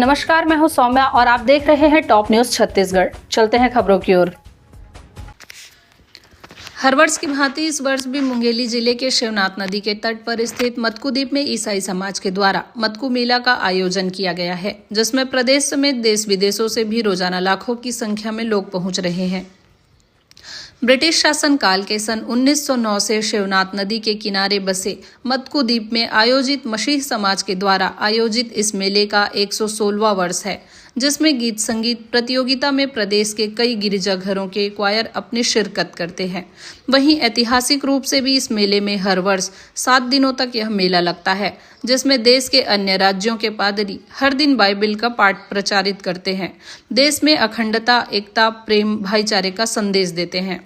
नमस्कार, मैं हूं सौम्या और आप देख रहे हैं टॉप न्यूज छत्तीसगढ़। चलते हैं खबरों की ओर। हर वर्ष की भांति इस वर्ष भी मुंगेली जिले के शिवनाथ नदी के तट पर स्थित मत्कू द्वीप में ईसाई समाज के द्वारा मत्कू मेला का आयोजन किया गया है, जिसमें प्रदेश समेत देश विदेशों से भी रोजाना लाखों की संख्या में लोग पहुंच रहे हैं। ब्रिटिश शासन काल के सन 1909 से शिवनाथ नदी के किनारे बसे मत्कू द्वीप में आयोजित मसीह समाज के द्वारा आयोजित इस मेले का 116वां वर्ष है, जिसमें गीत संगीत प्रतियोगिता में प्रदेश के कई गिरजाघरों के क्वायर अपनी शिरकत करते हैं। वहीं ऐतिहासिक रूप से भी इस मेले में हर वर्ष 7 दिनों तक यह मेला लगता है, जिसमें देश के अन्य राज्यों के पादरी हर दिन बाइबिल का पाठ प्रचारित करते हैं, देश में अखंडता, एकता, प्रेम, भाईचारे का संदेश देते हैं।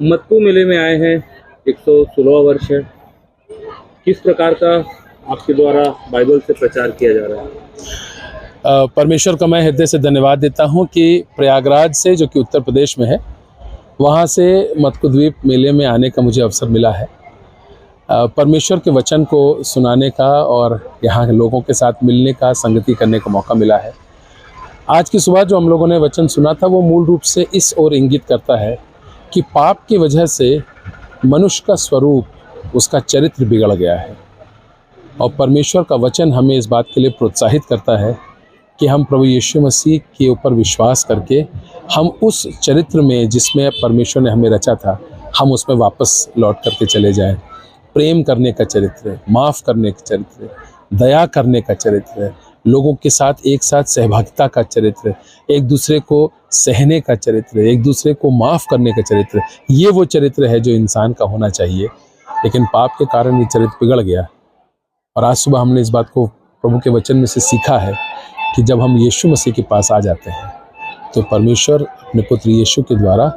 मत्कू मेले में आए हैं, 116वां वर्ष है। किस प्रकार का आपके द्वारा बाइबल से प्रचार किया जा रहा है? परमेश्वर का मैं हृदय से धन्यवाद देता हूं कि प्रयागराज से, जो कि उत्तर प्रदेश में है, वहां से मत्कू द्वीप मेले में आने का मुझे अवसर मिला है। परमेश्वर के वचन को सुनाने का और यहाँ के लोगों के साथ मिलने का, संगति करने का मौका मिला है। आज की सुबह जो हम लोगों ने वचन सुना था, वो मूल रूप से इस ओर इंगित करता है कि पाप की वजह से मनुष्य का स्वरूप, उसका चरित्र बिगड़ गया है, और परमेश्वर का वचन हमें इस बात के लिए प्रोत्साहित करता है कि हम प्रभु यीशु मसीह के ऊपर विश्वास करके हम उस चरित्र में, जिसमें परमेश्वर ने हमें रचा था, हम उसमें वापस लौट करके चले जाएं। प्रेम करने का चरित्र, माफ़ करने का चरित्र, दया करने का चरित्र, लोगों के साथ एक साथ सहभागिता का चरित्र, एक दूसरे को सहने का चरित्र, एक दूसरे को माफ़ करने का चरित्र, ये वो चरित्र है जो इंसान का होना चाहिए। लेकिन पाप के कारण ये चरित्र बिगड़ गया। और आज सुबह हमने इस बात को प्रभु के वचन में से सीखा है कि जब हम यीशु मसीह के पास आ जाते हैं, तो परमेश्वर अपने पुत्र यीशु के द्वारा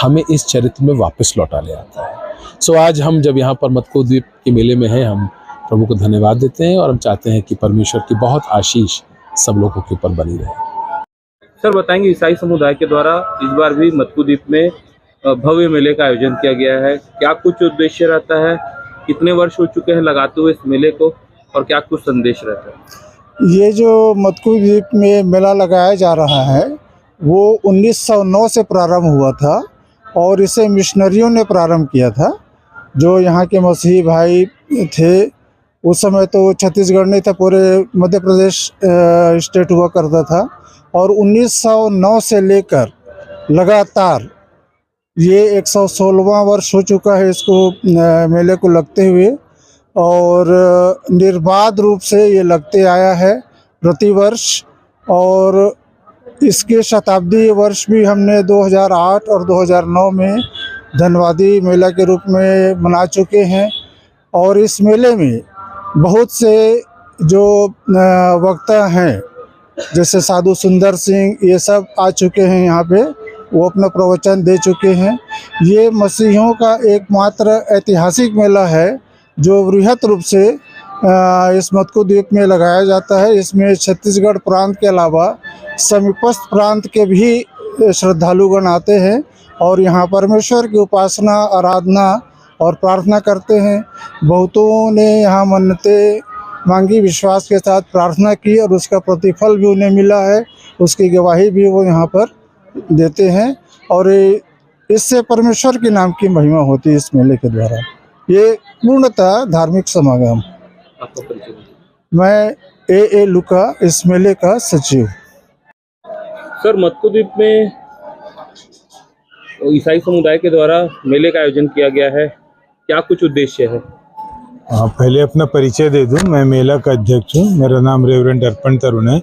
हमें इस चरित्र में वापस लौटा ले आता है। सो आज हम जब यहाँ पर मत्कू द्वीप के मेले में हैं, हम प्रभु को धन्यवाद देते हैं और हम चाहते हैं कि परमेश्वर की बहुत आशीष सब लोगों के ऊपर बनी रहे। सर, बताएंगे ईसाई समुदाय के द्वारा इस बार भी मत्कू द्वीप में भव्य मेले का आयोजन किया गया है। क्या कुछ उद्देश्य रहता है? कितने वर्ष हो चुके हैं लगाते हुए इस मेले को, और क्या कुछ संदेश रहता है? ये जो मत्कू द्वीप में मेला लगाया जा रहा है, वो 1909 से प्रारंभ हुआ था और इसे मिशनरियों ने प्रारंभ किया था, जो यहाँ के मसीही भाई थे। उस समय तो छत्तीसगढ़ नहीं था, पूरे मध्य प्रदेश स्टेट हुआ करता था। और 1909 से लेकर लगातार ये 116वां वर्ष हो चुका है इसको मेले को लगते हुए, और निर्बाध रूप से ये लगते आया है प्रतिवर्ष। और इसके शताब्दी वर्ष भी हमने 2008 और 2009 में धन्यवादी मेला के रूप में मना चुके हैं। और इस मेले में बहुत से जो वक्ता हैं, जैसे साधु सुंदर सिंह, ये सब आ चुके हैं यहाँ पे, वो अपना प्रवचन दे चुके हैं। ये मसीहियों का एकमात्र ऐतिहासिक मेला है जो वृहत रूप से इस मत्कू द्वीप में लगाया जाता है। इसमें छत्तीसगढ़ प्रांत के अलावा समीपस्थ प्रांत के भी श्रद्धालुगण आते हैं और यहाँ परमेश्वर की उपासना, आराधना और प्रार्थना करते हैं। बहुतों ने यहाँ मन्नतें मांगी, विश्वास के साथ प्रार्थना की और उसका प्रतिफल भी उन्हें मिला है, उसकी गवाही भी वो यहाँ पर देते हैं। और इससे परमेश्वर के नाम की महिमा होती है इस मेले के द्वारा। ये पूर्णतः धार्मिक समागम। मैं ए लुका, इस मेले का सचिव। सर, मत्कू द्वीप में ईसाई समुदाय के द्वारा मेले का आयोजन किया गया है, क्या कुछ उद्देश्य है? पहले अपना परिचय दे दूं। मैं मेला का अध्यक्ष हूं। मेरा नाम रेवरेंड अर्पण तरुण है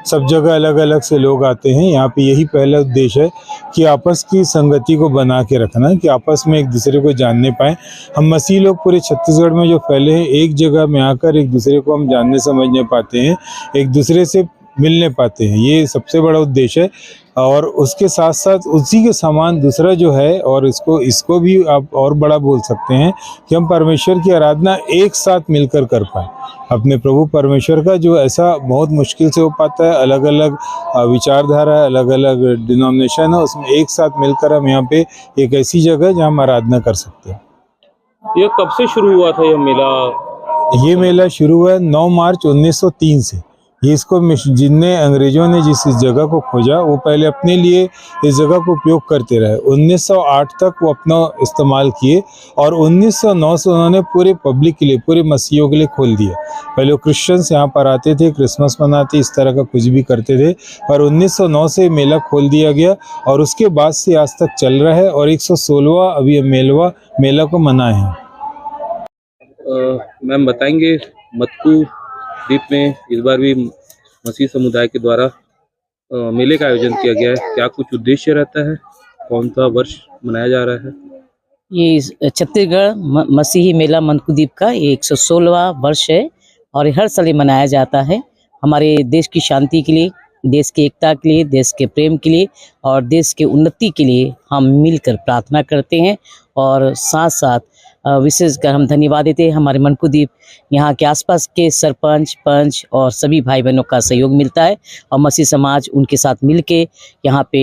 सब जगह अलग अलग से लोग आते हैं। यहाँ पे यही पहला उद्देश्य है कि आपस की संगति को बना के रखना, कि आपस में एक दूसरे को जानने पाएँ। हम मसीह लोग पूरे छत्तीसगढ़ में जो फैले हैं, एक जगह में आकर एक दूसरे को हम जानने समझने पाते हैं, एक दूसरे से मिलने पाते हैं, ये सबसे बड़ा उद्देश्य है। और उसके साथ साथ उसी के समान दूसरा जो है, और इसको भी आप और बड़ा बोल सकते हैं कि हम परमेश्वर की आराधना एक साथ मिलकर कर पाएँ अपने प्रभु परमेश्वर का, जो ऐसा बहुत मुश्किल से हो पाता है। अलग अलग विचारधारा है, अलग अलग डिनोमिनेशन है, उसमें एक साथ मिलकर हम यहाँ पे एक ऐसी जगह है जहाँ हम आराधना कर सकते हैं। ये कब से शुरू हुआ था ये मेला? ये मेला शुरू हुआ 9 मार्च 1903 से। ये इसको जिनने अंग्रेजों ने जिस जगह को खोजा, वो पहले अपने लिए इस जगह को उपयोग करते रहे। 1908 तक वो अपना इस्तेमाल किए और 1909 से उन्होंने पूरे पब्लिक के लिए, पूरे मसीहियों के लिए खोल दिया। पहले वो क्रिश्चियंस यहाँ पर आते थे, क्रिसमस मनाते, इस तरह का कुछ भी करते थे, पर 1909 से मेला खोल दिया गया और उसके बाद से आज तक चल रहा है और 116वां अभी मेला को मनाए हैं। मैम बताएंगे, मत्कू द्वीप में इस बार भी मसीह समुदाय के द्वारा मेले का आयोजन किया गया है, क्या कुछ उद्देश्य रहता है? कौन सा वर्ष मनाया जा रहा है? ये छत्तीसगढ़ मसीही मेला मत्कू द्वीप का 116वां वर्ष है और हर साल मनाया जाता है। हमारे देश की शांति के लिए, देश की एकता के लिए, देश के प्रेम के लिए और देश के उन्नति के लिए हम मिलकर प्रार्थना करते हैं। और साथ साथ विशेषकर हम धन्यवाद देते हैं हमारे मत्कू द्वीप, यहाँ के आसपास के सरपंच, पंच और सभी भाई बहनों का सहयोग मिलता है और मसीह समाज उनके साथ मिलके यहाँ पे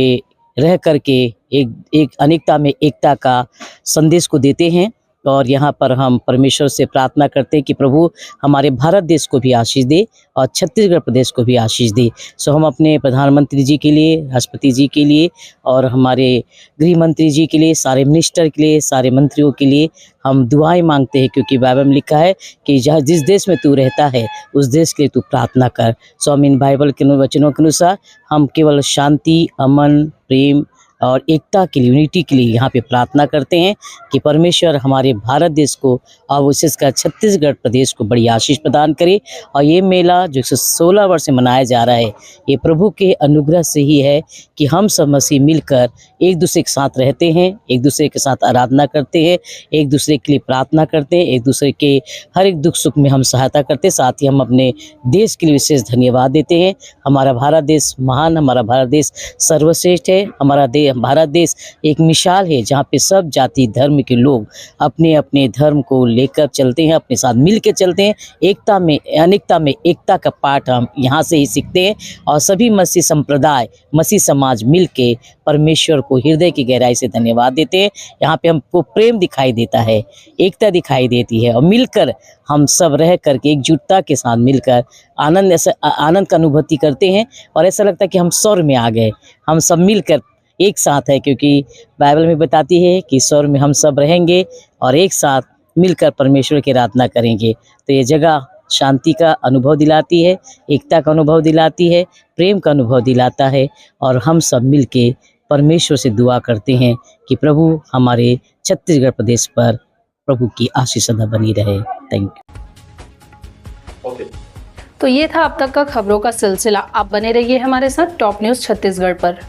रह करके एक अनेकता में एकता का संदेश को देते हैं। और यहाँ पर हम परमेश्वर से प्रार्थना करते हैं कि प्रभु हमारे भारत देश को भी आशीष दे और छत्तीसगढ़ प्रदेश को भी आशीष दे। सो हम अपने प्रधानमंत्री जी के लिए, राष्ट्रपति जी के लिए और हमारे गृह मंत्री जी के लिए, सारे मिनिस्टर के लिए, सारे मंत्रियों के लिए हम दुआएं मांगते हैं, क्योंकि बाइबल में लिखा है कि जहाँ जिस देश में तू रहता है उस देश के लिए तू प्रार्थना कर। सो हम इन बाइबल के वचनों के अनुसार हम केवल शांति, अमन, प्रेम और एकता के लिए, यूनिटी के लिए यहाँ पे प्रार्थना करते हैं कि परमेश्वर हमारे भारत देश को और विशेषकर छत्तीसगढ़ प्रदेश को बड़ी आशीष प्रदान करे। और ये मेला जो 116 वर्ष से मनाया जा रहा है, ये प्रभु के अनुग्रह से ही है कि हम सब मसीह मिलकर एक दूसरे के साथ रहते हैं, एक दूसरे के साथ आराधना करते हैं, एक दूसरे के लिए प्रार्थना करते हैं, एक दूसरे के हर एक दुख सुख में हम सहायता करते हैं। साथ ही हम अपने देश के लिए विशेष धन्यवाद देते हैं। हमारा भारत देश महान, हमारा भारत देश सर्वश्रेष्ठ है। हमारा भारत देश एक मिसाल है जहाँ पे सब जाति धर्म के लोग अपने अपने धर्म को लेकर चलते हैं, अपने साथ मिल के चलते हैं। एकता में अनेकता में एकता का पाठ हम यहाँ से ही सीखते हैं और सभी मसीह संप्रदाय, मसीह समाज मिल के परमेश्वर को हृदय की गहराई से धन्यवाद देते हैं। यहाँ पे हमको प्रेम दिखाई देता है, एकता दिखाई देती है और मिलकर हम सब रह करके एकजुटता के साथ मिलकर आनंद का अनुभूति करते हैं और ऐसा लगता है कि हम स्वर्ग में आ गए। हम सब मिलकर एक साथ है, क्योंकि बाइबल में बताती है कि स्वर्ग में हम सब रहेंगे और एक साथ मिलकर परमेश्वर की आराधना करेंगे। तो ये जगह शांति का अनुभव दिलाती है, एकता का अनुभव दिलाती है, प्रेम का अनुभव दिलाता है और हम सब मिलके परमेश्वर से दुआ करते हैं कि प्रभु हमारे छत्तीसगढ़ प्रदेश पर प्रभु की आशीष सदा बनी रहे। Thank you. तो ये था अब तक का खबरों का सिलसिला। आप बने रहिए हमारे साथ टॉप न्यूज़ छत्तीसगढ़ पर।